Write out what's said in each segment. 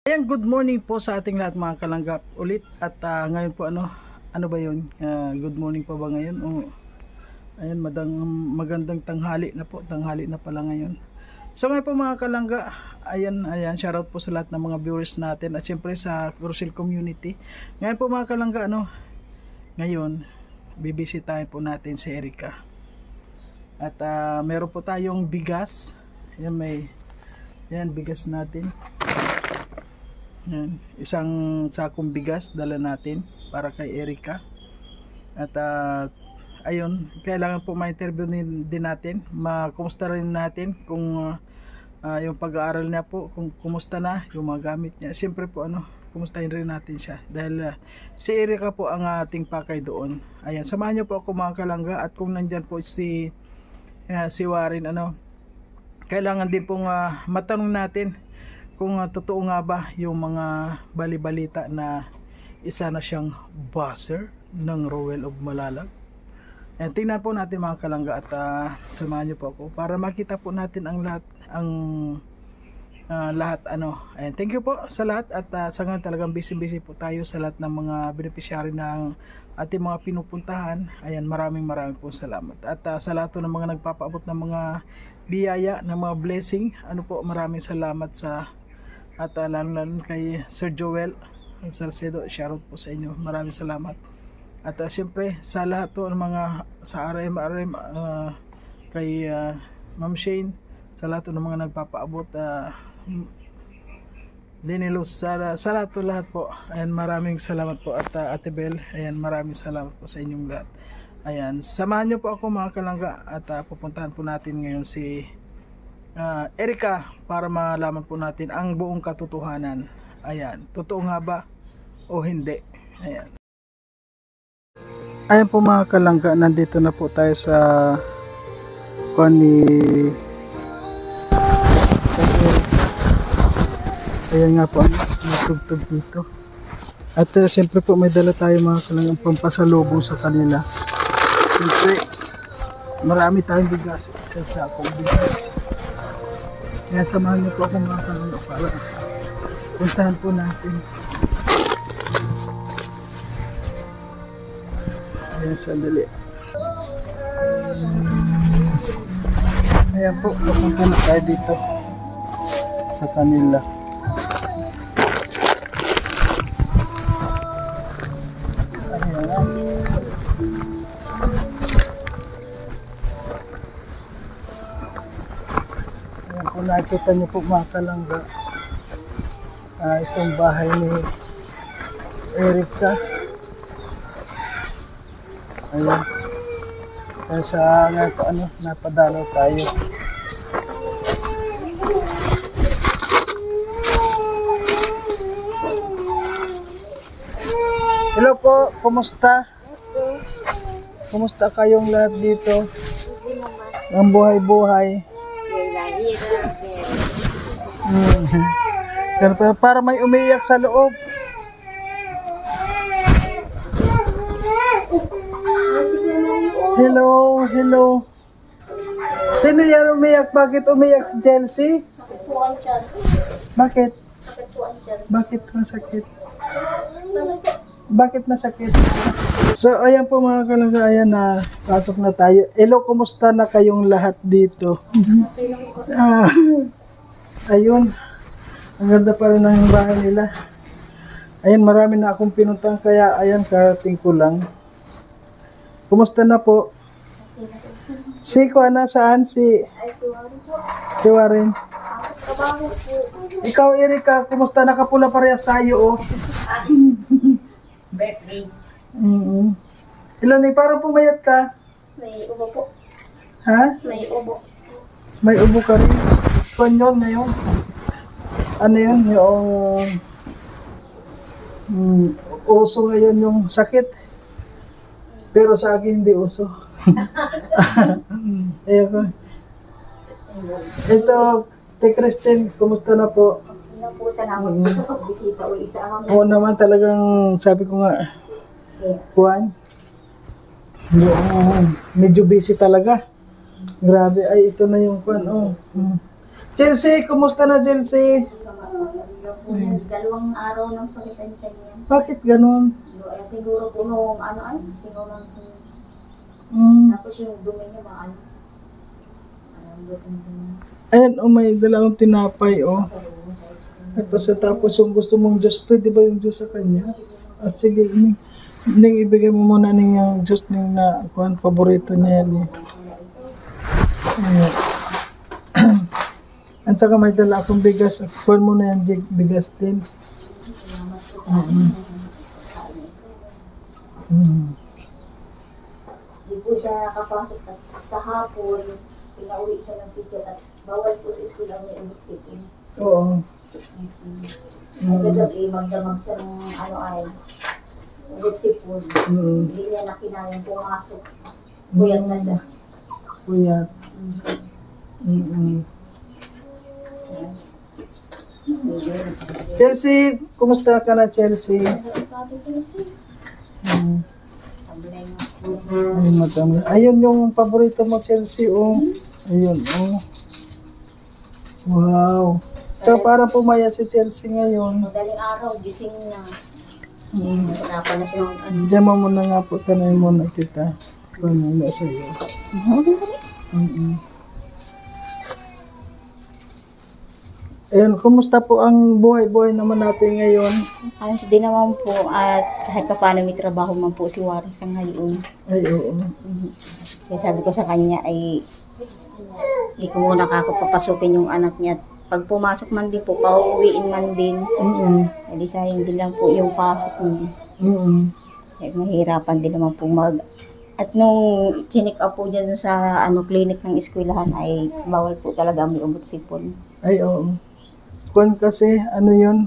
Ayan, good morning po sa ating lahat mga kalanggap ulit at ngayon po ano ba yun? Good morning pa ba ngayon? Ayan, magandang tanghali na po, tanghali na pala ngayon. So ngayon po mga kalangga, ayan, shoutout po sa lahat ng mga viewers natin at syempre sa Crucial Community. Ngayon po mga kalangga, ngayon bibisitahin po natin si Erica. At meron po tayong bigas. Ayan, bigas natin. Yan, isang sakong bigas dala natin para kay Erica. At ayun, kailangan po ma-interview din natin, makumusta rin natin kung yung pag-aaral niya po, kung kumusta na yung mga gamit niya. Siyempre po kumustahin rin natin siya dahil si Erica po ang ating pakay doon. Ayan, samahan niyo po ako mga kalangga at kung nandyan po si Warren, kailangan din pong matanong natin kung totoo nga ba yung mga balibalita na isa na siyang buzzer ng Rowell of Malalag. And tingnan po natin mga kalangga at samahan niyo po ako para makita po natin ang lahat And thank you po sa lahat at sa ngayon talagang busy po tayo sa lahat ng mga beneficiary ng ating mga pinupuntahan. Ayan, maraming po salamat. At sa lahat ng mga nagpapaabot ng mga biyaya, ng mga blessing, maraming salamat at lalo kay Sir Joel Salcedo, shoutout po sa inyo, maraming salamat. At syempre sa lahat ng mga sa RM kay Ma'am Shane, sa lahat ng mga nagpapaabot, Linilos, sa lahat po, ayan, maraming salamat po. At Ate Bel, ayan, maraming salamat po sa inyong lahat. Ayan, samahan nyo po ako mga kalangga at pupuntahan po natin ngayon si Erica para malaman po natin ang buong katotohanan. Ayan, totoo nga ba o hindi? Ayan po mga kalangga, nandito na po tayo sa ayan nga po ang natugtog dito. At siyempre po may dala tayo mga kalanggang pampasalubong sa kanila. Siyempre marami tayong bigas, isang sakong bigas. Kaya samahan niyo po ako mga kalangga para puntahan po natin. Ayan, sandali. Ayan po, pupunta na tayo dito sa kanila. Kung nakikita niyo po mga kalangga, itong bahay ni Erica. Ayan, kaya sa nga po napadalaw tayo. Hello po, kumusta? Kumusta kayong lahat dito? Ang buhay-buhay. Pero para may umiiyak sa loob. Hello. Sino yan umiyak? Bakit umiyak si Chelsea? Bakit? Bakit masakit? Bakit masakit? So ayan po mga kalangga, ayan na pasok na tayo. Hello, kumusta na kayong lahat dito? Ayun, ang ganda pa rin ng bahay nila. Ayan, marami na akong pinuntang kaya ayan, karating ko lang. Kumusta na po? Si saan? Si Warren. Ikaw Erica, kumusta? Nakapula parehas tayo Birthday. Ilan parang pumayat ka? May ubo po. Ha? May ubo. May ubo ka rin. Kung yun ngayon, yun, yung uso ngayon yung sakit. Pero sa akin hindi uso. Ayun. Ito, Christine, kumusta na po? Po sa naman sa pagbisita o isa ako. Oo naman, talagang sabi ko nga, Juan, medyo busy talaga. Grabe, ay ito na yung Juan. Chelsea, kumusta na Chelsea? po niya, 2 araw ng sakit ang tiyan niya. Bakit ganun? Ay, siguro po nung siguro tapos yung dumi niya maano. Butong dumi. Ayan, may dalawang tinapay, Sa loob sa Tapos yung gusto mong juice, pwede ba yung juice sa kanya? Sige, Ning, ibigay mo muna yung juice ning na paborito niya yan. Ayan. At saka may dala akong bigas. Kuhan mo na yan, bigas din. Hindi po siya nakapasok at kahapon, pinauwi siya ng teacher at bawal po sa school ang may umitsipin. Oo. Nagdadagi, magdamag siya ng umitsipin. Hindi niya nakinayang pumasok. Puyat na siya. Puyat. Chelsea, kumusta ka na, Chelsea? Ayun yung paborito mo, Chelsea, Ayun, Wow. So, parang pumaya si Chelsea ngayon. Madaling araw, gising na. Hirapan na siya ng Diyan mo muna nga po, tanay muna kita. Kung ano na sa'yo. Ayun, kumusta po ang buhay-buhay naman natin ngayon? Ayos din naman po at kahit pa paano may trabaho man po si Warren sa ngayon. Ay, oo. Kaya sabi ko sa kanya ay hindi ko muna kako papasukin yung anak niya. Pag pumasok man din po, pauwiin man din. Hindi sayang din lang po yung pasok niya. Kaya mahirapan din naman po At nung chinik up po dyan sa clinic ng eskwelahan ay bawal po talaga may umot sipon. Ay, oo. Kung kasi, yun?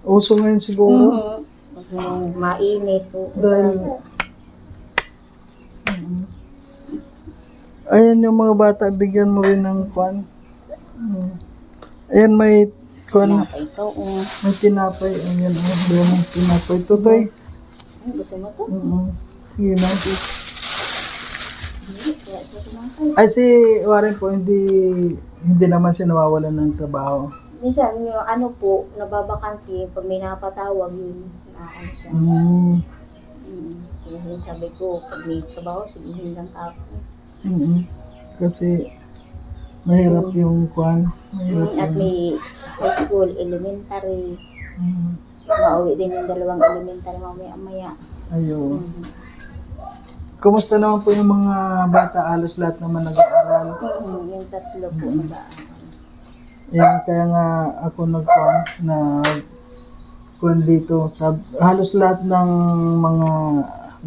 Uso ngayon siguro. Yung mainit po. Dahil, ayan yung mga bata, bigyan mo rin ng kwan. Ayan, may kwan. Ito, May tinapay. Ayan, may tinapay. Tutoy. gusto mo to? Sige na. Ay, si Warren po, hindi naman siya nawawalan ng trabaho. Minsan, yung po, nababakante, pag may napatawag yun, siya. Kaya sabi ko, pag may trabaho, sigihin lang ako. Kasi, mahirap yung kwan. At may high school, elementary. Mauwi din yung 2 elementary mamaya-maya. Ayun. Kumusta naman po yung mga bata? Halos lahat naman nag-aaral. Yung 3 po nag-aaral. Yan, kaya nga ako nag-kwan dito. Halos lahat ng mga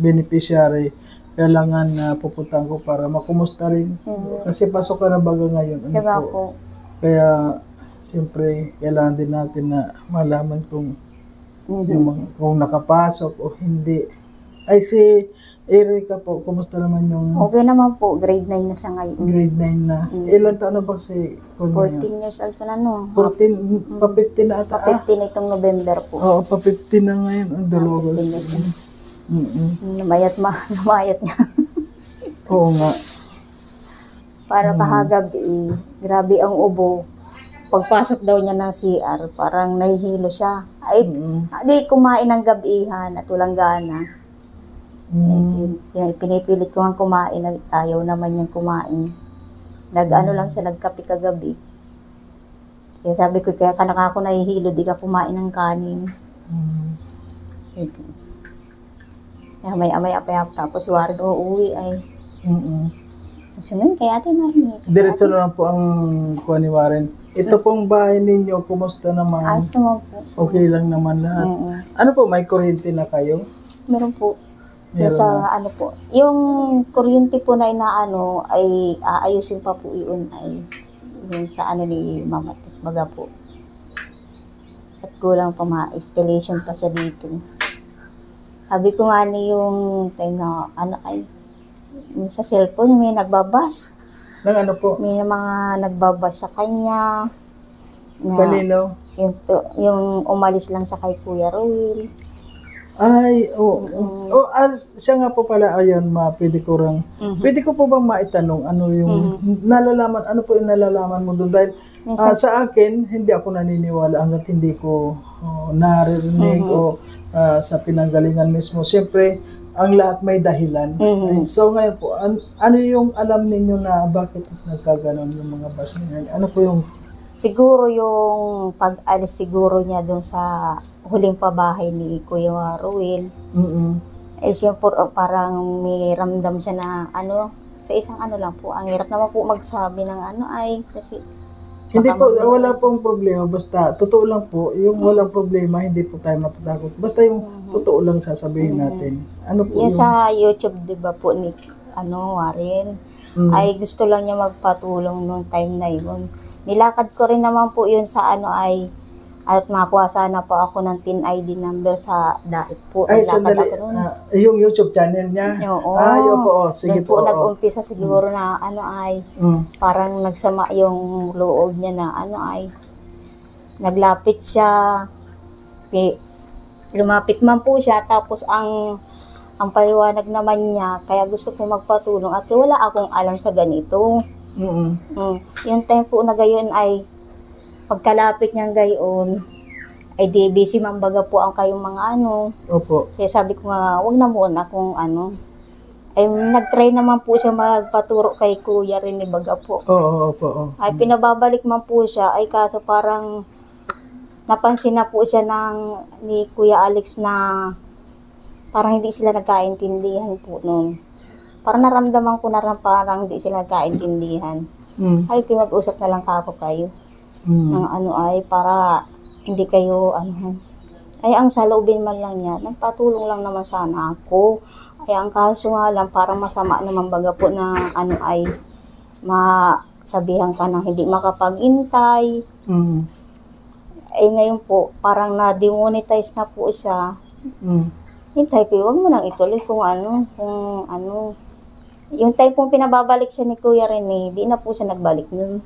beneficiary kailangan na pupuntahan ko para makumusta rin. Kasi pasok ka na baga ngayon. Siya nga po. Kaya, siyempre, kailangan din natin na malaman kung kung nakapasok o hindi. Ay, si Erika po, kumusta naman yung Okay naman po, grade 9 na siya ngayon. grade 9 na? Ilan taon na ba si 14 years old ko na 14, pa-15 na ata. Pa-15 itong November po. Oo, pa-15 na ngayon. Ang dalawang. Namayat niya. Oo nga. Para kahagabi, grabe ang ubo. Pagpasok daw niya ng CR, parang nahihilo siya. Ay, di kumain ng gabihan at walang gana. Pinipilit ko nga kumain, ayaw naman niyang kumain. Lang siya, nagkape kagabi. Kaya sabi ko, kaya ka ako nahihilo, di ka kumain ng kanin. Kaya maya pa tapos Warren uuwi ay. Sumunod kaya atin namin. Diretso na lang po ang kuha ni Warren. Ito pong bahay ninyo, kumusta naman? Ayos naman po. Okay lang naman lahat. Ano po, may kuryente na kayo? Meron po. Meron sa po. Yung kuryente po na inaano ay aayusin pa po yun ay yun sa ni Mama Tis Baga po. At kulang pa ma-installation pa siya dito. Sabi ko nga yung sa cellphone may nagbabas. Nang ano po? May mga nagbabas sa kanya. Kanino? Yung umalis lang siya kay Kuya Ruel. Ay, siya nga po pala, ayun, pwede ko po bang maitanong, ano yung nalalaman, ano po yung nalalaman mo doon? Dahil Minsan, Sa akin, hindi ako naniniwala hanggat hindi ko naririnig o sa pinanggalingan mismo. Siyempre, ang lahat may dahilan. So ngayon po, ano yung alam ninyo na bakit nagkaganon yung mga bus ninyo? Ano po yung... siguro yung pag-alis siguro niya doon sa huling pabahay ni Kuya Ruel, eh siyempre parang may ramdam siya na ano, sa isang ano lang po, ang hirap naman po magsabi ng ano ay, kasi Hindi baka po, wala pong problema. Basta, totoo lang po, yung walang problema, hindi po tayo matatakot. Basta yung totoo lang sasabihin natin. Ano po Yan yung... sa YouTube, di ba po, ni Warren, ay gusto lang niya magpatulong nung time na yun. Nilakad ko rin naman po yun sa ano ay, at makakuha sana po ako ng TIN ID number sa DAIT po. Ay, Nilakad sandali. ako nun. Yung YouTube channel niya? Oo. Yun po. Sige Doon po po. nag-umpisa siguro na ano ay, parang nagsama yung loob niya na ano ay, naglapit siya, lumapit man po siya, tapos ang paliwanag naman niya, kaya gusto ko magpatulong at wala akong alam sa ganito. Yung time po na gayon ay, pagkalapit niyang gayon, ay di busy man baga po ang kayong mga ano. Opo. Kaya sabi ko nga, wag na muna kung ano. Ay nag-try naman po siya magpaturo kay Kuya rin ni baga po. Oo, opo. Ay pinababalik man po siya, ay kaso parang napansin na po siya ni Kuya Alex na parang hindi sila nagkaintindihan po noon. Parang naramdaman ko na parang hindi sila nagkaintindihan. Ay pinag-usap na lang ako kayo. Ng ano ay para hindi kayo ano. Ay ang saloobin man lang niya, nagpatulong lang naman sana ako. Ay ang kaso nga lang parang masama naman baga po na ano ay masabihan ka na hindi makapag-intay. Ay ngayon po parang na-demonetize na po siya. Hintay ko, huwag mo nang ituloy kung ano. Yung time pong pinababalik siya ni Kuya Rene, di na po siya nagbalik nun.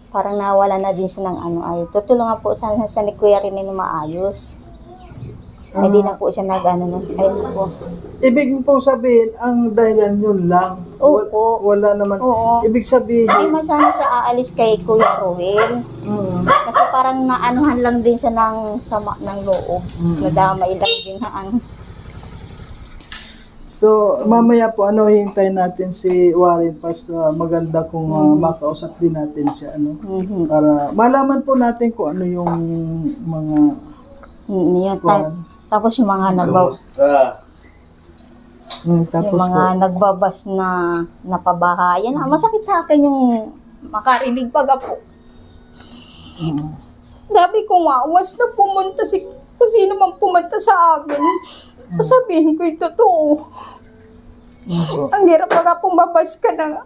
Parang nawala na din siya ng ano ay. Tutulungan po sana siya ni Kuya Rene na maayos. Ay di na po siya nag-ano nun. Ayun po. Ibig mo pong sabihin, ang dahilan yun lang. Opo. Wala naman. Oo. Ibig sabihin... Ay masana siya aalis kay Kuya Ruel. Kasi parang naanuhan lang din siya ng sama ng loob. Nadamay lang din na ano. So, mamaya po, hintayin natin si Warren pas maganda kung makausap din natin siya, para malaman po natin kung ano yung mga tapos yung mga nagbabas na napabahayan. Masakit sa akin yung makarinig pag po. Sabi ko nga, once na pumunta kung sino man pumunta sa amin, sasabihin ko yung totoo. Ang hirap pag pumabas ka na,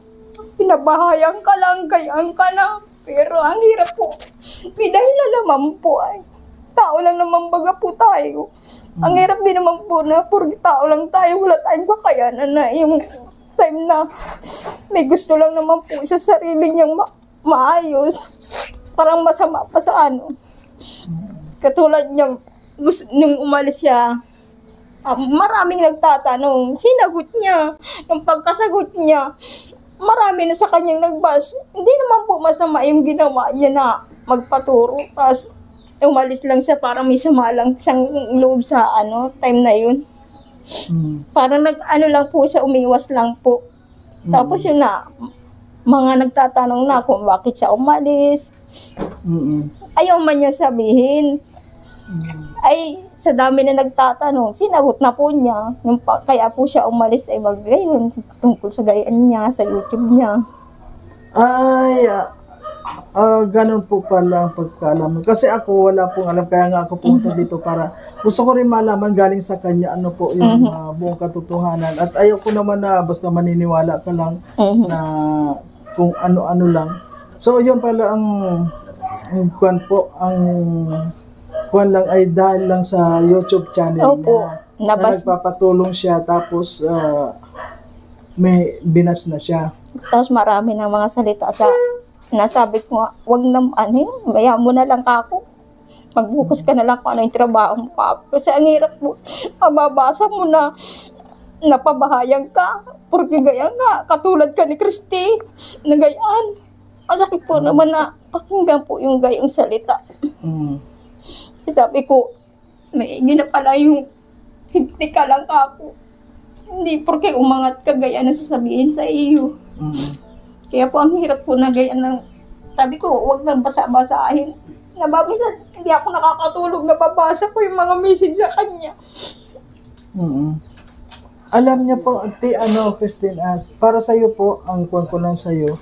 pinabahayan ka lang, gayaan ka na. Pero ang hirap po, may dahilan naman po ay. Tao lang naman baga po tayo. Ang hirap din naman po na puro tao lang tayo, wala tayong kakayanan na yung time na may gusto lang naman po sa sarili niyang maayos. Parang masama pa sa ano. Katulad niya, nung umalis siya, maraming nagtatanong, sinagot niya, nung pagkasagot niya, marami na sa kanyang nagbash. Hindi naman po masama yung ginawa niya na magpaturo. Tapos umalis lang siya, parang may sama lang siyang loob sa time na yun. Parang nag-ano lang po siya, umiwas lang po. Tapos yun na, mga nagtatanong na kung bakit siya umalis. Ayaw man niya sabihin. Ay, sa dami na nagtatanong, sinagot na po niya. Kaya po siya umalis ay magayon tungkol sa gayaan niya, sa YouTube niya. Ay, ganun po pala ang pagkaalam. Kasi ako wala pong alam, kaya nga ako pumunta dito para gusto ko rin malaman galing sa kanya ano po yung buong katotohanan. At ayaw ko naman na basta maniniwala ka lang na kung ano-ano lang. So, yun pala ang kuwan po, ang kuwan lang ay dahil lang sa YouTube channel niya. Na nagpapatulong siya tapos may binas na siya. Tapos marami ng mga salita sa nasabi ko nga, wag na maya mo na lang ako. Magbukas ka na lang kung ano yung trabaho mo ka. Kasi ang hirap mo, mababasa mo na napabahayan ka. Porque gayaan nga, katulad ka ni Christy, na gayaan. Masakit po naman na pakinggan po yung gayong salita. Mm. Sabi ko, maigi na pala yung simple ka lang ako. Hindi porke umangat ka, gaya na sasabihin sa iyo. Mm. Kaya po ang hirap po na gaya ng, sabi ko, huwag nang basa-basahin. Minsan, hindi ako nakakatulog, nababasa ko yung mga message sa kanya. Mm. Alam niya po, Christine, para sa iyo po, ang kuwan ko lang sa iyo,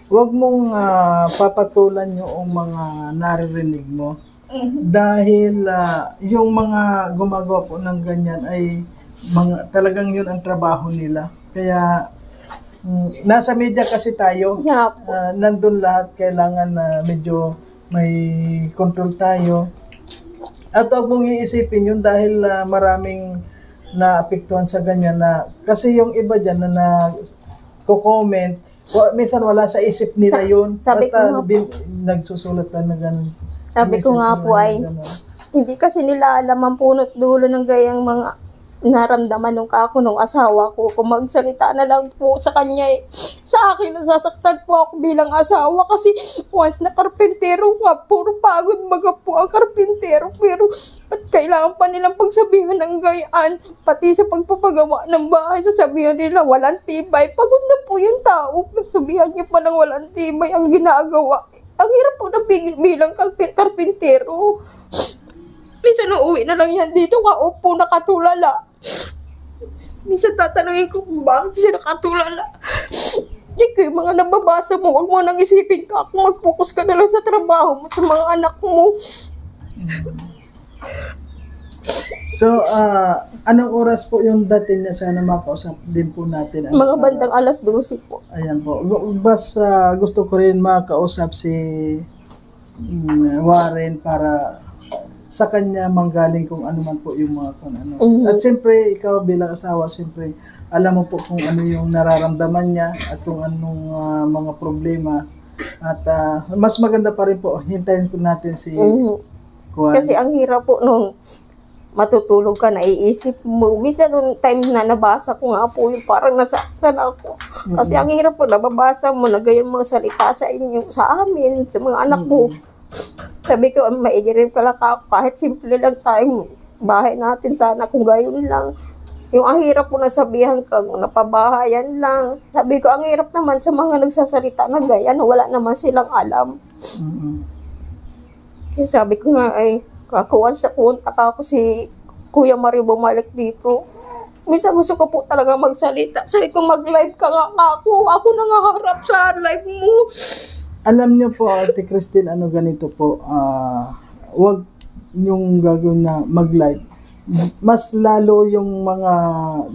huwag mong papatulan yung mga naririnig mo. Dahil yung mga gumagawa po ng ganyan ay talagang yun ang trabaho nila. Kaya nasa media kasi tayo, Yeah, po. nandun lahat, kailangan na medyo may control tayo. At huwag mong iisipin yun dahil maraming naapektuhan sa ganyan kasi yung iba dyan na comment, minsan wala sa isip nila yun. Sabi Basta ko nga nagsusulat lang na ganun. Sabi ko nga po ay, hindi kasi nila alam ang punot dulo ng gayang mga naramdaman nung asawa ko. Kung magsalita na lang po sa kanya sa akin, nasasaktan po ako bilang asawa kasi once na karpentero ka, puro pagod baga po ang karpentero. Pero ba't kailangan pa nilang pagsabihan ng gayaan? Pati sa pagpapagawa ng bahay, sasabihan nila walang tibay. Pagod na po yung tao, sabihan niya pa ng walang tibay ang ginagawa. Ang hirap po na bilang karpintero. Minsan uuwi na lang yan dito, kaupo, nakatulala. Minsan tatanungin ko kung bakit siya nakatulala. Hindi yung mga nababasa mo, huwag mo nang isipin ka kung mag-focus ka na lang sa trabaho mo, sa mga anak mo. So, anong oras po yung dating niya? Sana makausap din po natin. Mga bandang alas 12 po. Ayan po. Basta gusto ko rin makausap si Warren para sa kanya manggaling kung ano man po yung mga kung ano. At siyempre, ikaw bilang asawa, siyempre, alam mo po kung ano yung nararamdaman niya at kung anong mga problema. At mas maganda pa rin po, hintayin po natin si Juan. Kasi ang hirap po nung matutulog ka, naiisip mo. Minsan nung time na nabasa ko nga po, yung parang nasaktan ako. Kasi ang hirap po, nababasa mo na ganyan mga salita sa inyo, sa amin, sa mga anak ko. Sabi ko, maigi rin pala kahit simple lang tayong bahay natin, sana kung gayon lang. Yung ang hirap po nasabihan ka, napabahayan lang. Sabi ko, ang hirap naman sa mga nagsasalita na ganyan, wala naman silang alam. Kaya sabi ko nga ay, kakuwan sa punta ka ako si Kuya Mario bumalik dito. Minsan gusto ko po talaga magsalita. Sabi ko, mag-live ka nga ako. Ako nangaharap sa live mo. Alam niyo po, Ate Christine, ganito po, wag yung gagawin na mag-live. Mas lalo yung mga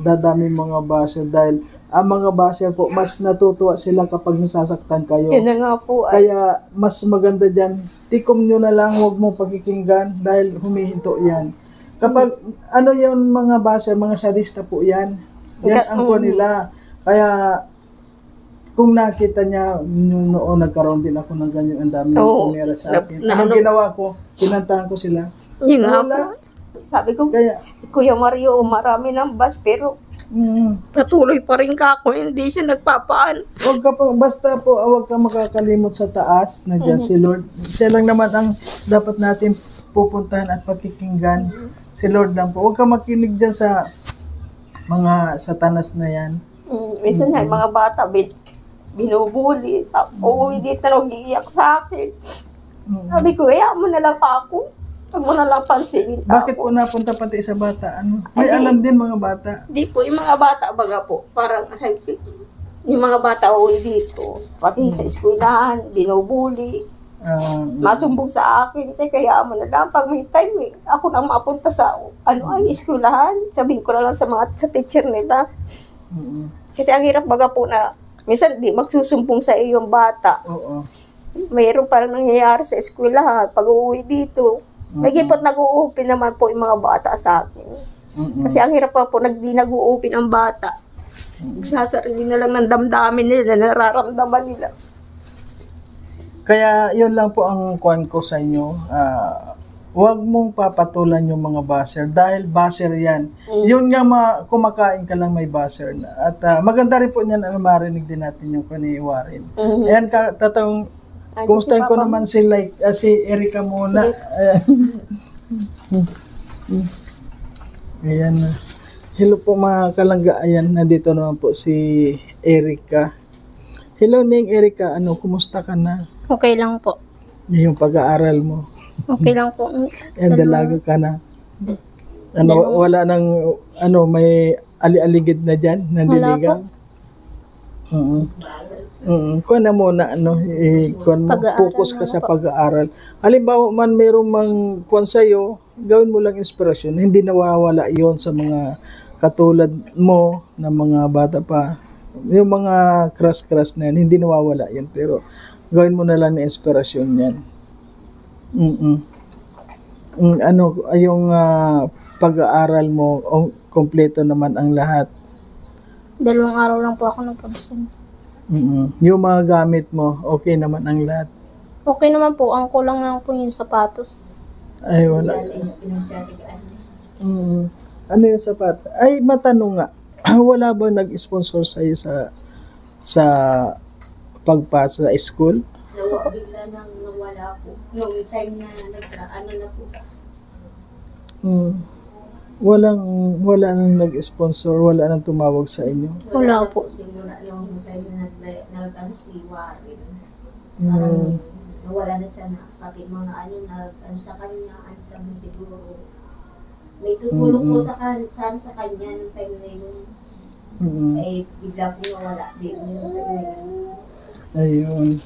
dadami mga basher dahil ang mga basher po, mas natutuwa sila kapag nasasaktan kayo. Yun na nga po. Kaya mas maganda dyan, tikom nyo na lang, huwag mong pakikinggan dahil humihinto yan. Kapag yung mga basher, mga sadista po yan. Yan ang kuha nila. Kaya kung nakita niya, noon nagkaroon din ako ng ganyan, ang dami ng kumera sa akin. Anong ginawa ko? Kinantahan ko sila. Yun nga po. Sabi ko, si Kuya Mario, marami ng bus, pero patuloy pa rin ka ako, hindi siya nagpapaan. Huwag ka po, basta po, huwag ka makakalimot sa taas, nandiyan si Lord. Siya lang naman ang dapat natin pupuntahan at pakikinggan. Si Lord lang po. Huwag ka makinig dyan sa mga satanas na yan. Minsan na, mga bata, binubuli. Uuwi dito na nag-iiyak sa akin. Sabi ko, mo na lang pa ako. Huwag mo na lang pansinin ako. Bakit po napunta pati sa bata? May alam din mga bata. Hindi po, yung mga bata baga po, parang yung mga bata uwi dito, pati sa eskwelahan, binubuli. Masumbong sa akin, kaya mo na lang, pag may time, ako na mapunta sa eskwelahan, sabihin ko na lang sa teacher nila. Kasi ang hirap baga po na, minsan di magsusumbong sa iyong bata. Oo. Mayroon parang nangyayari sa eskwelahan, pag uuwi dito, may gipot nag-uupin naman po yung mga bata sa akin. Kasi ang hirap pa po, di nag-uupin ang bata. Sasarili na lang ng damdamin nila, nararamdaman nila. Kaya yun lang po ang kuwan ko sa inyo. huwag mong papatulan yung mga buzzer dahil buzzer yan. Yun nga kumakain ka lang may buzzer na. At maganda rin po niyan na marinig din natin yung kaniwarin. Ayan, tatawang, kumustahin ko naman si Erica muna. Ayan. Hello po mga kalangga. Ayan, nandito naman po si Erica. Hello Ning Erica, kumusta ka na? Okay lang po. Yung pag-aaral mo. Okay lang po. Yan, dalaga ka na. Wala nang, may ali-aligid na dyan, nandiligaw. Kuha na muna, focus ka sa pag-aaral. Halimbawa man mayroong kuha sa'yo, gawin mo lang inspirasyon. Hindi nawawala yon sa mga katulad mo na mga bata pa. Yung mga crush na yan, hindi nawawala yan. Pero gawin mo na lang na inspirasyon yan. Yung pag-aaral mo, kompleto naman ang lahat. 2 araw lang po ako nagpabasa. Yung mga gamit mo, okay naman ang lahat. Okay naman po, ang kulang lang po yung sapatos. Ay, wala. Ano yung sapatos? Ay, matanong nga, wala ba nag-sponsor sa'yo sa pagpasa sa school? Bigla nang nawala po. Noong time na na po. Wala nang nag-sponsor, wala nang tumawag sa inyo. Wala po. Simula yung time na nag si Warren. Nawala na siya na pati mga sa kanya, ansam na siguro. May tutulong po sa kanya ng time na yun. Bigla po nawala din yung time na yun. Ayun.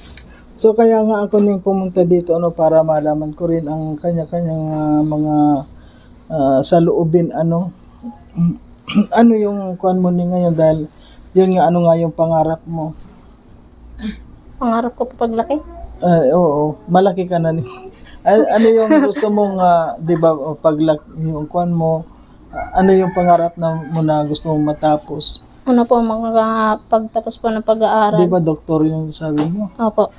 So kaya nga ako nang pumunta dito para malaman ko rin ang kanya-kanyang mga saloobin ano yung kuan mo ni ngayon dahil yun nga nga yung pangarap mo. Pangarap ko pa paglaki? Oo, malaki ka na ni. Ano yung gusto mong 'di ba paglaki yung kuan mo, ano yung pangarap mo na gusto mong matapos? Ano po pagtapos po ng pag-aaral? 'Di ba doktor yung sabi mo? Opo.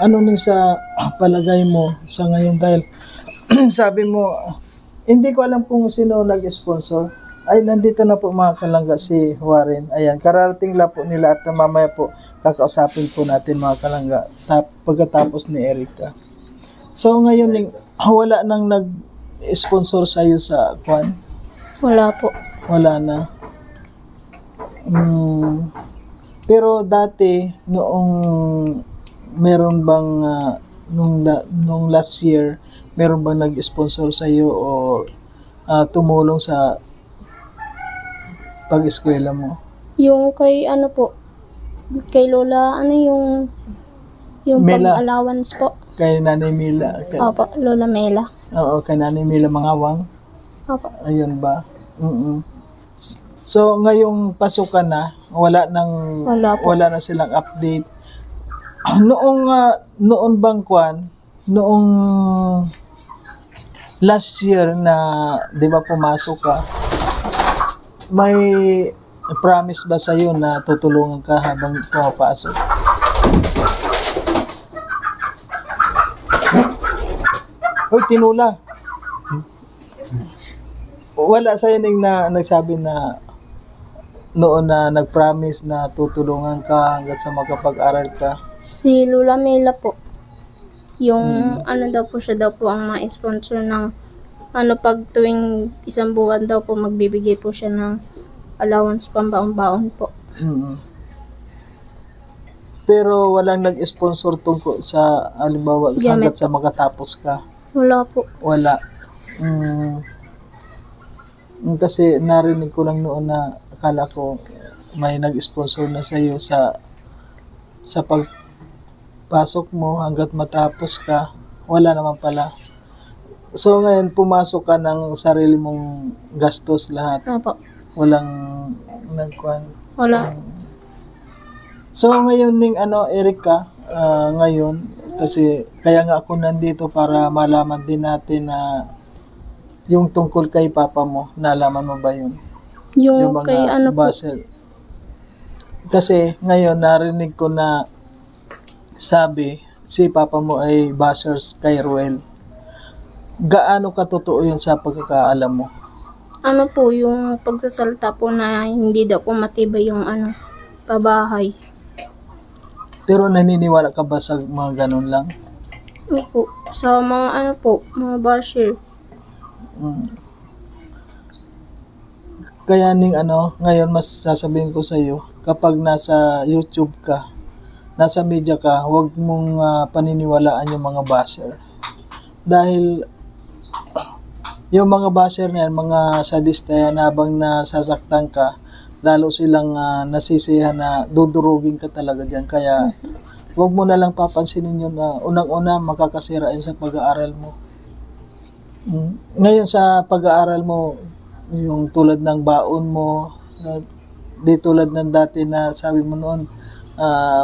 Ano ning sa palagay mo sa ngayon dahil sabi mo hindi ko alam kung sino nag-sponsor. Ay nandito na po mga kalangga si Warren. Ayan, kararating lang po nila at mamaya po kakausapin po natin mga kalangga pagkatapos ni Erica. So ngayon wala nang nag-sponsor sa iyo sa kwan? Wala po. Wala na. Pero dati noong meron bang nung last year meron bang nag-sponsor sa iyo o tumulong sa pag-eskwela mo? Yung kay kay Lola yung Mela. pag-allowance po. Kay Nanay Mila. Opo, Lola Mela. Oo, kay Nanay Mila Mangawang. Opo. Ayun ba? So ngayong pasukan na, wala na silang update. Noong bang kwan, noong last year na 'di ba pumasok ka, may promise ba sa iyo na tutulungan ka habang pumapasok? Hoy, tinula. Wala sa'yo na nagsabi na noon na nag-promise na tutulungan ka hanggat sa makapag-aral ka? Si Lola Mela po. Yung daw po siya daw po ang ma-sponsor ng pag tuwing isang buwan daw po magbibigay po siya ng allowance pambaon-baon po. Pero walang nag-sponsor tungkol sa halimbawa hanggat sa makatapos ka? Wala po. Wala. Kasi narinig ko lang noon na akala ko may nag-sponsor na sa iyo sa pagpasok mo hanggat matapos ka. Wala naman pala. So ngayon pumasok ka ng sarili mong gastos lahat. Opo. Walang nagkuhan. Wala. So ngayon Erica, ngayon kasi kaya nga ako nandito para malaman din natin na yung tungkol kay papa mo, nalaman mo ba yun? Yung kay po? Basel. Kasi ngayon narinig ko na sabi si papa mo ay bashers kay Ruel. Gaano katotoo yun sa pagkakaalam mo? Ano po, yung pagsasalita po na hindi daw po matibay yung pabahay. Pero naniniwala ka ba sa mga ganun lang? Opo, sa mga mga basher. Mm. Kaya ngayon mas sasabihin ko sa iyo, kapag nasa YouTube ka, nasa media ka, huwag mong paniniwalaan yung mga basher. Dahil yung mga basher na yan, mga sadista yan, habang nasasaktan ka, lalo silang nasisiyahan na dudurugin ka talaga dyan. Kaya huwag mo na lang papansinin yun na unang-una makakasira yun sa pag-aaral mo. Ngayon sa pag-aaral mo, yung tulad ng baon mo, di tulad ng dati na sabi mo noon,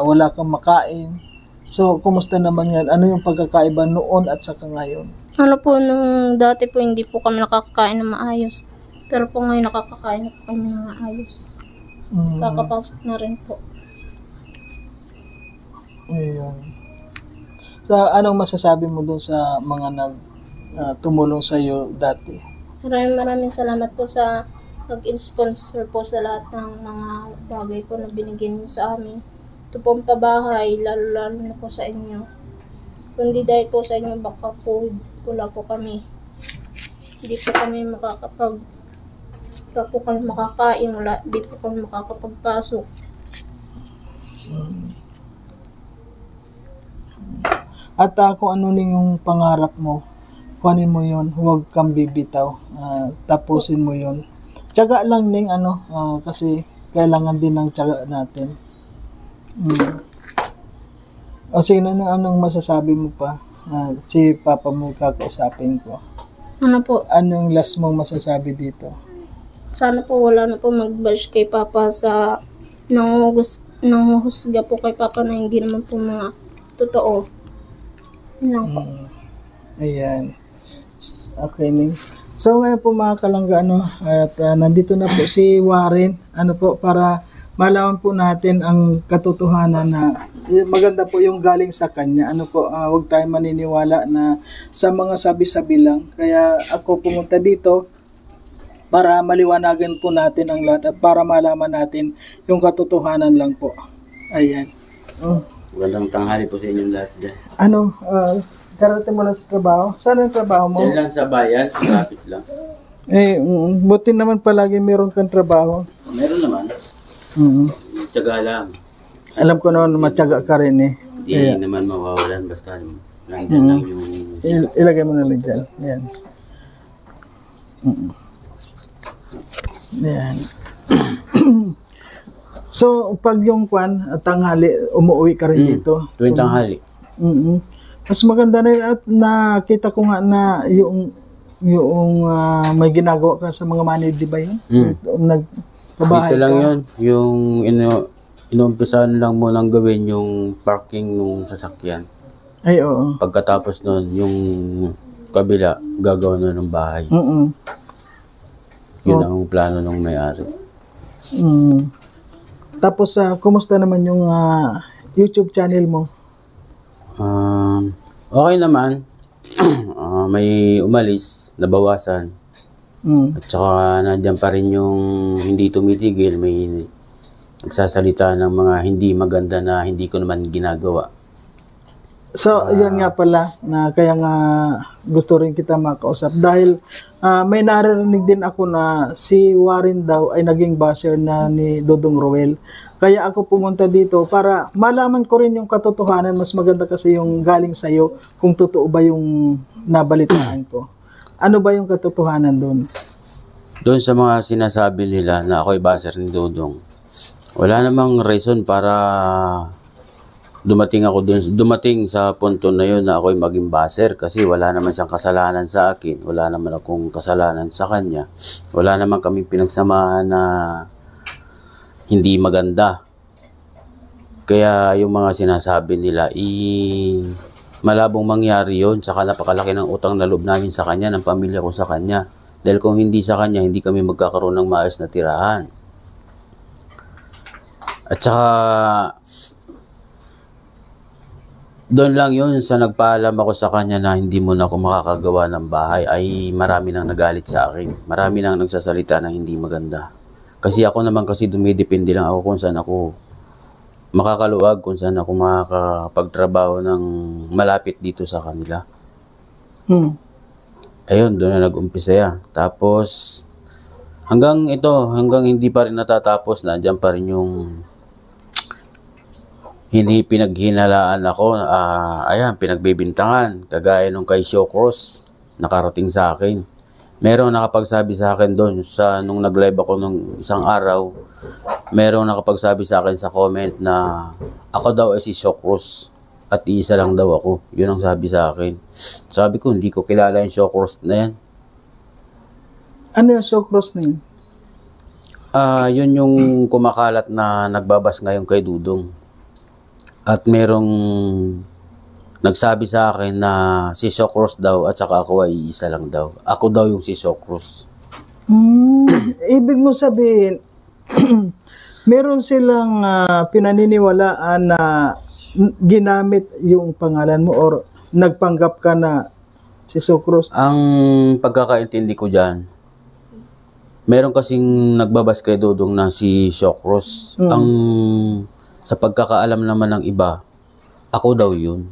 wala kang makain. So, kumusta naman yan? Ano yung pagkakaiba noon at saka ngayon? Ano po, nung dati po hindi po kami nakakakain na maayos. Pero po ngayon nakakakain na po kami ng maayos. Kakapasok na rin po. Ayun. So, anong masasabi mo dun sa mga tumulong sa iyo dati? Maraming salamat po sa nag-sponsor po sa lahat ng mga bagay po na binigyan niyo sa amin. Ito pong pabahay, lalo na po sa inyo. Kundi dahil po sa inyo, baka po wala po kami. Hindi po kami makakain, hindi po kami makakapagpasok. At kung ano yung pangarap mo, kunin mo yon, huwag kang bibitaw, tapusin mo yon. Tiyaga lang ning kasi kailangan din ng tiyaga natin. O sige na, anong masasabi mo pa? Si Papa mo kakausapin ko. Ano po? Anong last mong masasabi dito? Sana po wala na po mag-bash kay Papa sa nanguhusga po kay Papa na hindi naman po mga totoo. Yun lang po. Ayan. Okay, Ning. So ngayon po mga kalangga, at nandito na po si Warren, para malaman po natin ang katotohanan na maganda po yung galing sa kanya. Huwag tayong maniniwala na sa mga sabi-sabi lang. Kaya ako pumunta dito para maliwanagan po natin ang lahat at para malaman natin yung katotohanan lang po. Ayan. Magandang tanghali po sa inyong lahat dyan. Darating mo lang sa trabaho? Saan ang trabaho mo? Yan lang sa bayan, malapit lang. Buti naman palagi meron kang trabaho. Meron naman. Tiyaga lang. Alam ko naman matyaga ka rin Hindi naman mawawalan basta nandyan lang yung ilagay mo na lang dyan. Ayan. Ayan. So, pag yung tanghali, umuwi ka rin dito? Tuwing tanghali. Mas maganda rin at nakita ko nga na yung may ginagawa ka sa mga manid, di ba yun? Nagpabahay Dito lang ka. yun. Yung inumpisahan lang mo lang gawin yung parking ng sasakyan. Ay, oo. Pagkatapos nun, yung kabila, gagawa na ng bahay. Yun ang plano ng may-ari. Tapos, kumusta naman yung YouTube channel mo? Okay naman. May umalis, nabawasan. At saka nandiyan pa rin yung hindi tumitigil, may nagsasalita ng mga hindi maganda na hindi ko naman ginagawa. So, yun nga pala, na kaya nga gusto rin kita makausap. Dahil may narinig din ako na si Warren daw ay naging basher na ni Dodong Roel. Kaya ako pumunta dito para malaman ko rin yung katotohanan. Mas maganda kasi yung galing sa'yo kung totoo ba yung nabalitaan ko. Ano ba yung katotohanan doon? Doon sa mga sinasabi nila na ako'y baser ni Dodong, wala namang reason para dumating sa punto na yun na ako'y maging baser kasi wala naman siyang kasalanan sa akin. Wala naman akong kasalanan sa kanya. Wala naman kami pinagsamahan na hindi maganda. Kaya yung mga sinasabi nila, malabong mangyari yun. Saka napakalaki ng utang na loob namin sa kanya, ng pamilya ko sa kanya. Dahil kung hindi sa kanya, hindi kami magkakaroon ng maayos na tirahan. At saka, Doon lang yun sa nagpaalam ako sa kanya na hindi mo na ako makakagawa ng bahay ay marami nang nagalit sa akin. Marami nang nagsasalita na hindi maganda. Kasi ako naman kasi dumidepende lang ako kung saan ako makakaluwag, kung saan ako makakapagtrabaho ng malapit dito sa kanila. Ayun, doon na nag-umpisa yan. Tapos hanggang hindi pa rin natatapos, nandiyan pa rin yung hindi pinaghinalaan ako, pinagbibintangan, kagaya nung kay Showcross, nakarating sa akin. Merong nakapagsabi sa akin doon, nung nag-live ako nung isang araw, merong nakapagsabi sa akin sa comment na ako daw ay si Showcross at iisa lang daw ako. Yun ang sabi sa akin. Sabi ko, hindi ko kilala yung Showcross na yan. Ano yung Showcross na yun? Yun yung kumakalat na nagbabas ngayon kay Dudong. At merong nagsabi sa akin na si Showcross daw at saka ako ay isa lang daw. Ako daw yung si Showcross. Ibig mo sabihin, meron silang pinaniniwalaan na ginamit yung pangalan mo or nagpanggap ka na si Showcross? Ang pagkakaintindi ko dyan, meron kasing nagbabas kay Dudong na si Showcross. Sa pagkakaalam naman ng iba, ako daw yun.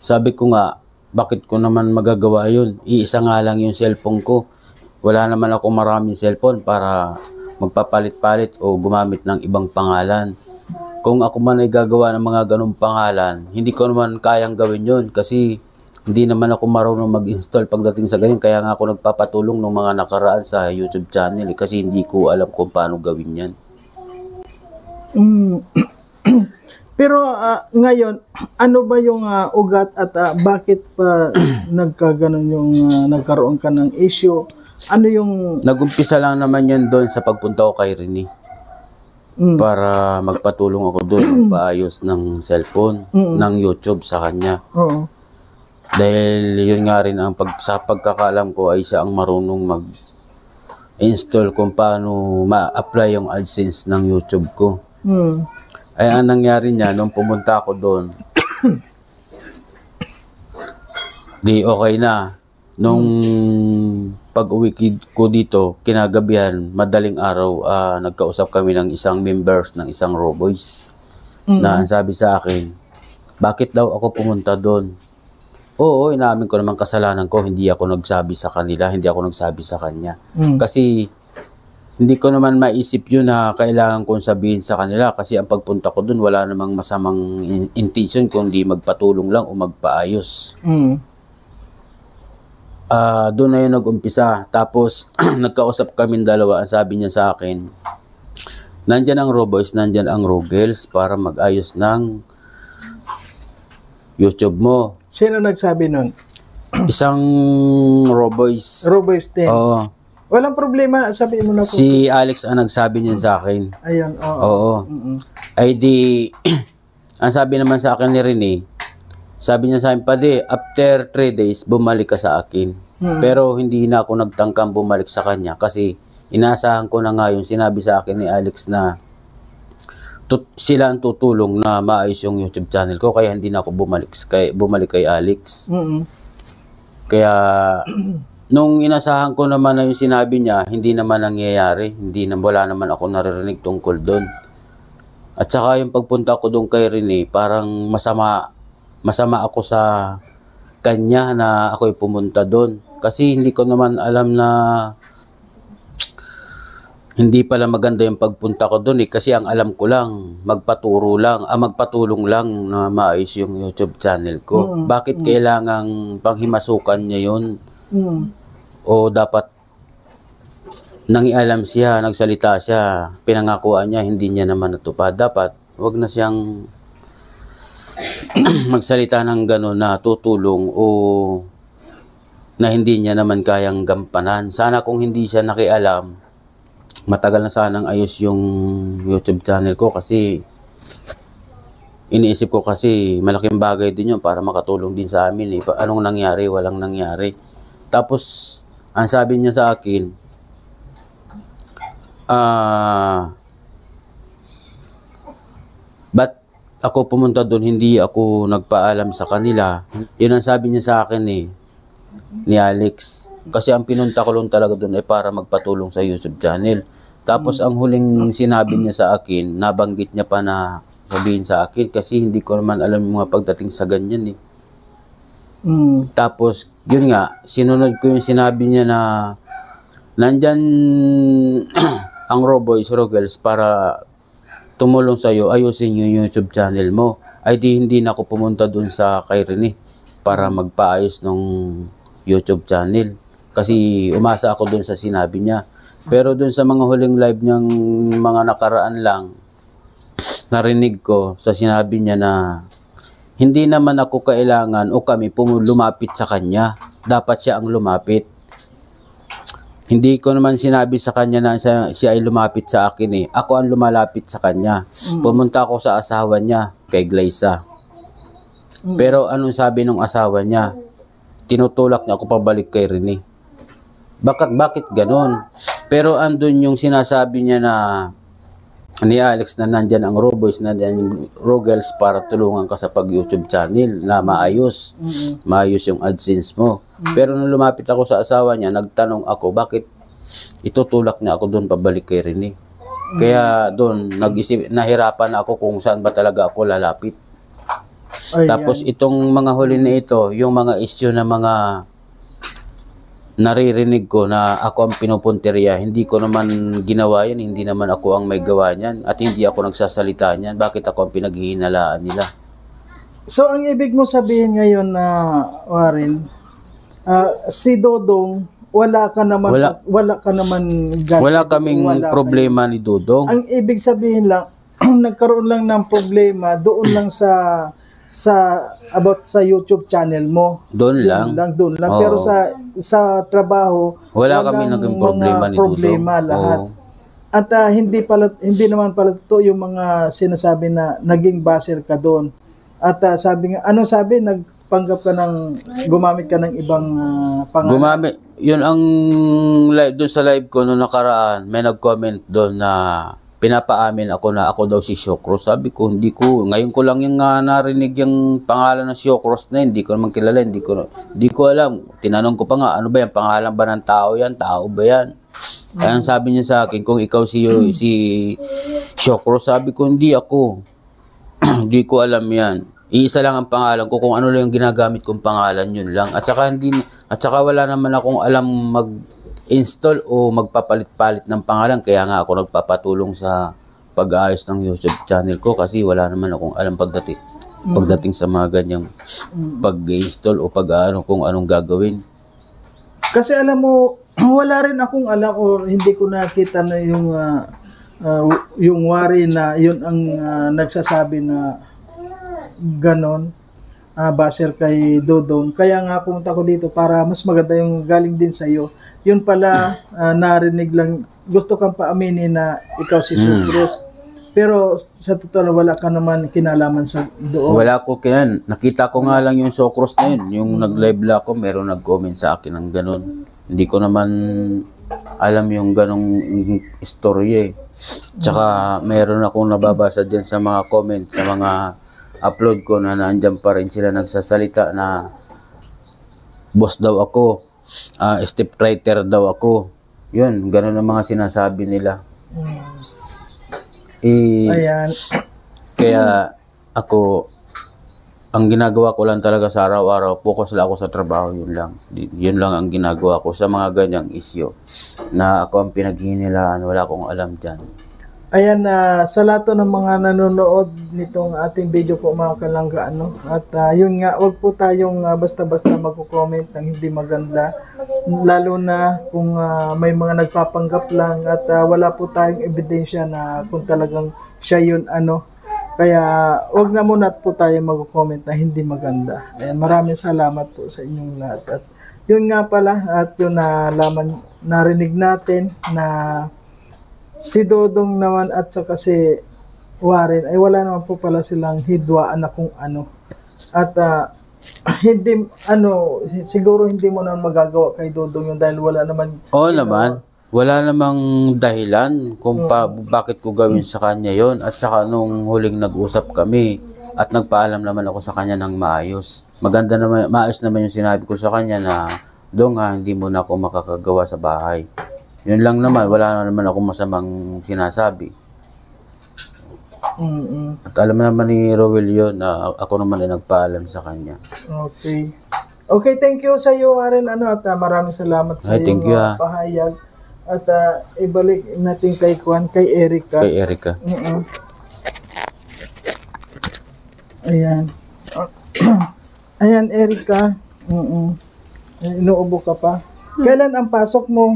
Sabi ko nga, bakit ko naman magagawa yun? Iisa nga lang yung cellphone ko. Wala naman ako maraming cellphone para magpapalit-palit o gumamit ng ibang pangalan. Kung ako man ay gagawa ng mga ganong pangalan, hindi ko naman kayang gawin yun kasi hindi naman ako marunong mag-install pagdating sa ganyan. Kaya nga ako nagpapatulong ng mga nakaraan sa YouTube channel kasi hindi ko alam kung paano gawin yan. Pero ngayon, ano ba yung ugat at bakit pa nagkaroon ka ng issue? Ano yung... Nagumpisa lang naman yan doon sa pagpunta ko kay Rene. Para magpatulong ako doon, paayos ng cellphone, ng YouTube sa kanya. Oo. Dahil yun nga rin sa pagkakalam ko ay siya ang marunong mag-install kung paano ma-apply yung AdSense ng YouTube ko. Ay ang nangyari niya nung pumunta ako doon, di okay na. Nung pag-uwi ko dito, kinagabihan, madaling araw, nagkausap kami ng isang members ng isang Roboys na ang sabi sa akin, bakit daw ako pumunta doon? Oo, inamin ko naman kasalanan ko, hindi ako nagsabi sa kanila, hindi ako nagsabi sa kanya. Kasi hindi ko naman maisip yun na kailangan kong sabihin sa kanila kasi ang pagpunta ko dun wala namang masamang intention kundi magpatulong lang o magpaayos. Doon na yun nag-umpisa. Tapos nagkausap kami dalawa. Ang sabi niya sa akin, nandyan ang Roboys, nandyan ang Rogels para mag-ayos ng YouTube mo. Sino nagsabi nun? Isang Roboys. Roboys din. Oo. Walang problema, sabihin mo na po. Si Alex ang nagsabi niya sa akin. Ayun, oo. Oo. Ay di, ang sabi naman sa akin ni Rene, sabi niya sa akin, Pade, after 3 days, bumalik ka sa akin. Pero hindi na ako nagtangkang bumalik sa kanya kasi inaasahan ko na nga yung sinabi sa akin ni Alex na sila ang tutulong na maayos yung YouTube channel ko kaya hindi na ako bumalik kay Alex. Kaya nung inasahan ko naman na yung sinabi niya, hindi naman nangyayari. Wala naman ako naririnig tungkol doon. At saka yung pagpunta ko doon kay Rene, parang masama ako sa kanya na ako'y pumunta doon. Kasi hindi ko naman alam na hindi pala maganda yung pagpunta ko doon kasi ang alam ko lang, magpatulong lang na maayos yung YouTube channel ko. Bakit kailangang panghimasukan niya yun? O dapat nangialam siya, nagsalita siya, pinangakuan niya, hindi niya naman natupad. Dapat wag na siyang magsalita ng gano'n na tutulong o na hindi niya naman kayang gampanan. Sana kung hindi siya nakialam, matagal na sanang ayos yung YouTube channel ko kasi iniisip ko kasi malaking bagay din yun para makatulong din sa amin. Anong nangyari? Walang nangyari. Tapos, ang sabi niya sa akin, ba't ako pumunta doon, hindi ako nagpaalam sa kanila. Yun ang sabi niya sa akin ni Alex. Kasi ang pinunta ko lang talaga doon ay para magpatulong sa YouTube channel. Tapos ang huling sinabi niya sa akin, nabanggit niya pa na sabihin sa akin kasi hindi ko naman alam yung mga pagdating sa ganyan eh. Tapos yun nga, sinunod ko yung sinabi niya na nandyan ang Roboys Rogels para tumulong sa'yo, ayusin yung YouTube channel mo. Ay di hindi na ako pumunta dun sa kay Rene para magpaayos ng YouTube channel. Kasi umasa ako dun sa sinabi niya. Pero dun sa mga huling live niyang mga nakaraan lang, narinig ko sa sinabi niya na hindi naman ako kailangan o kami lumapit sa kanya. Dapat siya ang lumapit. Hindi ko naman sinabi sa kanya na siya ay lumapit sa akin eh. Ako ang lumalapit sa kanya. Pumunta ako sa asawa niya, kay Glyza. Pero anong sabi ng asawa niya? Tinutulak niya ako pabalik kay Rene. Bakit ganon? Pero andun yung sinasabi niya na ni Alex na nandyan ang Roboys, nandyan yung Rogels para tulungan ka sa pag-YouTube channel na maayos. Maayos yung AdSense mo. Pero nung lumapit ako sa asawa niya, nagtanong ako, bakit itutulak niya ako doon pabalik kay Rene? Kaya doon, nahirapan ako kung saan ba talaga ako lalapit. Tapos itong mga huli na ito, yung mga issue na mga naririnig ko na ako ang pinupunteriya, hindi ko naman ginawa yan, hindi naman ako ang may gawa niyan, at hindi ako nagsasalita niyan. Bakit ako ang pinaghihinalaan nila? So, ang ibig mo sabihin ngayon na, Warren, si Dodong, wala ka naman ganyan, wala kaming problema ni Dodong. Ang ibig sabihin lang, nagkaroon lang ng problema doon lang sa about sa YouTube channel mo. Doon lang. Pero sa trabaho, wala kami naging problema ni Dodong. Lahat. At hindi naman pala to yung mga sinasabi na naging baser ka doon. At sabi nga, anong sabi? Nagpanggap ka gumamit ka ng ibang pangalan. Gumamit. Yun ang live doon sa live ko noong nakaraan. May nag-comment doon na pinapaamin ako na ako daw si Shokros. Sabi ko, hindi ko. Ngayon ko lang yung narinig yung pangalan ng Shokros na yun. Hindi ko naman kilala. Hindi ko alam. Tinanong ko pa nga, ano ba yan? Pangalan ba ng tao yan? Tao ba yan? Kaya sabi niya sa akin, kung ikaw si Shokros, sabi ko, hindi ako. Hindi ko alam yan. Iisa lang ang pangalan ko. Kung ano lang yung ginagamit kong pangalan, yun lang. At saka wala naman akong alam mag-install o magpapalit-palit ng pangalan. Kaya nga ako nagpapatulong sa pag-aayos ng YouTube channel ko kasi wala naman akong alam pagdating sa mga ganyang pag-install o kung anong gagawin. Kasi alam mo, wala rin akong alam o hindi ko nakita na yung Wari na yun ang nagsasabi na ganon, basher kay Dodong. Kaya nga pumunta ko dito para mas maganda yung galing din sa iyo. Yun pala, narinig lang, gusto kang paaminin na ikaw si Shokros. Pero sa totoo wala ka naman kinalaman sa doon. Wala ko nakita ko nga lang yung Shokros na yun. Yung nag-live lang ako, meron nag-comment sa akin ng ganon. Hindi ko naman alam yung ganong istorya eh. Tsaka meron akong nababasa dyan sa mga comment, sa mga upload ko na naandyan pa rin sila nagsasalita na boss daw ako, step writer daw ako. Yun, ganun ang mga sinasabi nila. Ayan. Kaya ako, ang ginagawa ko lang talaga sa araw-araw, focus lang ako sa trabaho, yun lang. Yun lang ang ginagawa ko sa mga ganyang issue na ako ang pinaghihinilaan, wala akong alam dyan. Ayan, sa lahat ng mga nanonood nitong ating video po mga kalangga, at yun nga, wag po tayong basta-basta magko-comment ng hindi maganda, lalo na kung may mga nagpapanggap lang at wala po tayong ebidensya na kung talagang siya yun kaya wag na muna po tayo magko-comment na hindi maganda. Ayan, maraming salamat po sa inyong lahat. At yun nga pala, at yun narinig natin na si Dodong naman at saka si Warren ay wala naman po pala silang hidwaan na kung ano. At hindi siguro hindi mo naman magagawa kay Dodong yun dahil wala naman. Oo naman. wala namang dahilan kung bakit ko gawin sa kanya yon. At saka nung huling nag-usap kami at nagpaalam naman ako sa kanya ng maayos. Maganda naman, maayos naman yung sinabi ko sa kanya na Dong hindi mo na ako makakagawa sa bahay. Yun lang naman, wala naman ako masamang sinasabi. At alam naman ni Rowel yun na ako naman ay nagpaalam sa kanya. Okay. Okay, thank you sa iyo, Aren. At maraming salamat sa Thank you, pahayag. At ibalik natin kay Erica. Kay Erica. Ayan. Ayan, Erica. Inuubo ka pa. Kailan ang pasok mo?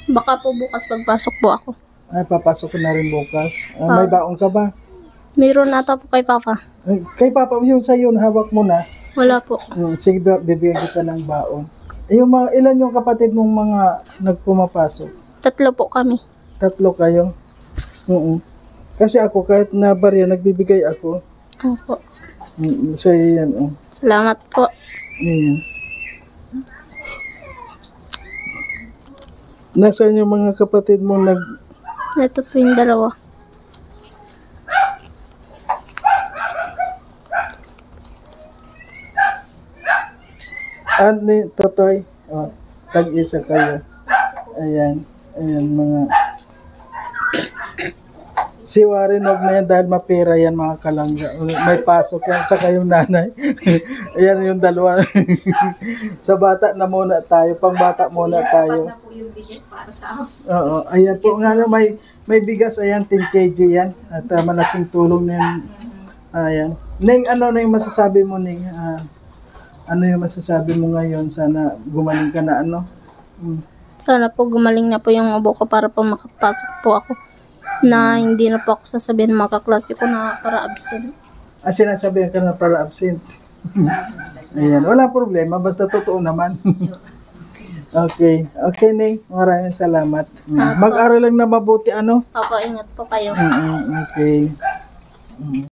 Baka po bukas pagpasok po ako. Ay, papasok ka na rin bukas. May baon ka ba? Mayroon nata po kay Papa. Kay Papa, yung sa'yo, hawak mo na. Wala po. Sige, bibigyan kita ng baon. Ilan yung kapatid mong mga nagpumapasok? 3 po kami. 3 kayo? Kasi ako, kahit na barya, nagbibigay ako. Opo. Sa'yo yan. Salamat po. Ayan. Nasaan yung mga kapatid mo Ito po yung 2. Ani, Totoy? Tag-isa kayo. Ayan. Ayan, mga... Si Warren, wag na yan dahil mapera yan, mga kalangga. May pasok yan, saka yung nanay. Ayan yung 2. Sa bata na muna tayo, pang bata muna tayo. Sapat na po yung bigas para sa akin. Oo, ayan po nga, may bigas, ayan, 10 kg yan. At malaking tulong na yan. Ayan. Ning, ano na yung masasabi mo, Ning? Ano yung masasabi mo ngayon? Sana gumaling ka na, ano? Sana po gumaling na po yung ubo ko para po makapasok po ako. Na hindi na po ako sasabihin ng mga kaklase ko na para absent. Sinasabihan ka na para absent. Ayan, wala problema, basta totoo naman. Okay, Ning, maraming salamat. Mag-aral lang na mabuti, ano? Opo, ingat po kayo. Okay.